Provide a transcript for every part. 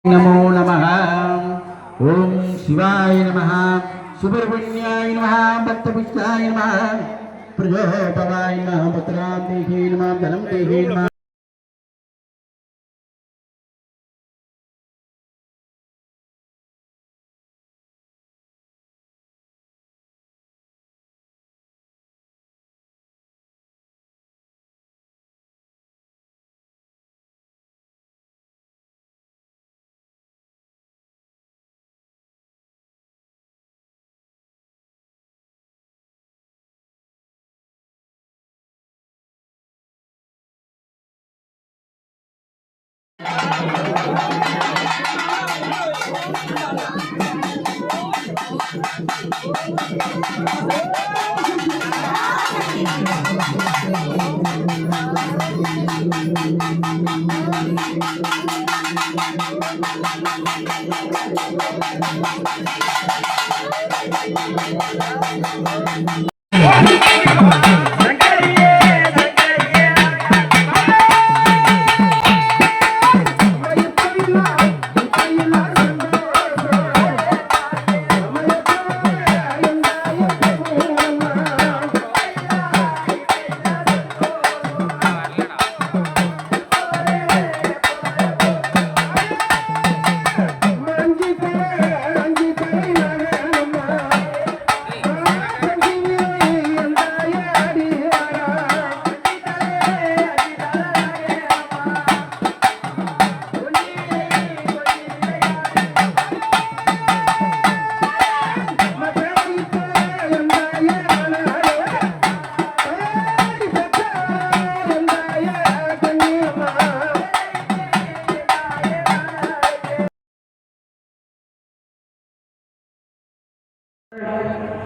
नमो नमः। ओम शिवाय नमः, सुब्रह्मण्याय नमः, भक्तपुष्टाय नमः, प्रजोपवाय नमः, पुत्रां देहि नमः, धनं देहि नमः।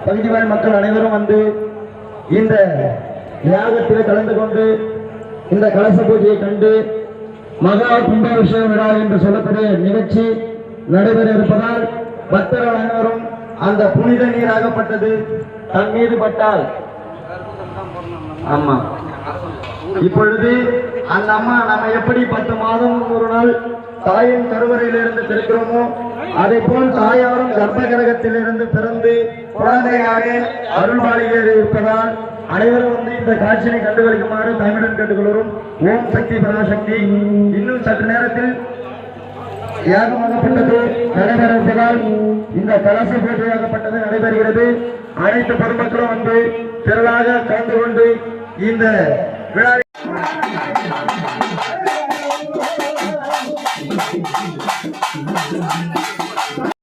பகுதிவாழ் மக்கள் அனைவரும் வந்து இந்த யாகத்தில் கலந்து கொண்டு இந்த கலச பூஜையை கண்டு மகா கும்பாபிஷேக விழா என்று சொல்லக்கூடிய நிகழ்ச்சி நடைபெற இருப்பதால் பக்தர்கள் அனைவரும் அந்த புனித நீராகப்பட்டது தன் மீது பட்டால் ஆமா இப்பொழுது அந்த அம்மா நம்ம எப்படி 10 மாதம் ஒரு நாள் தாயின் கருவறையிலிருந்து பிறக்கிறோமோ அதே போல் தாயாரும் கர்ப்ப கிரகத்திலிருந்து பிறந்து குழந்தையாக அருள்பாலிகள் இருப்பதால் அனைவரும் வந்து இந்த காட்சியை கண்டுகளிக்குமாறு தமிழன் கேட்டுக்கொள்கிறோம். ஓம் சக்தி பராசக்தி. இன்னும் சற்று நேரத்தில் யாகமாகப்பட்டது நடைபெற இருப்பதால் இந்த கலச பூஜையாகப்பட்டது நடைபெறுகிறது. அனைத்து பொதுமக்களும் வந்து திரளாக கலந்து கொண்டு இந்த விழாவை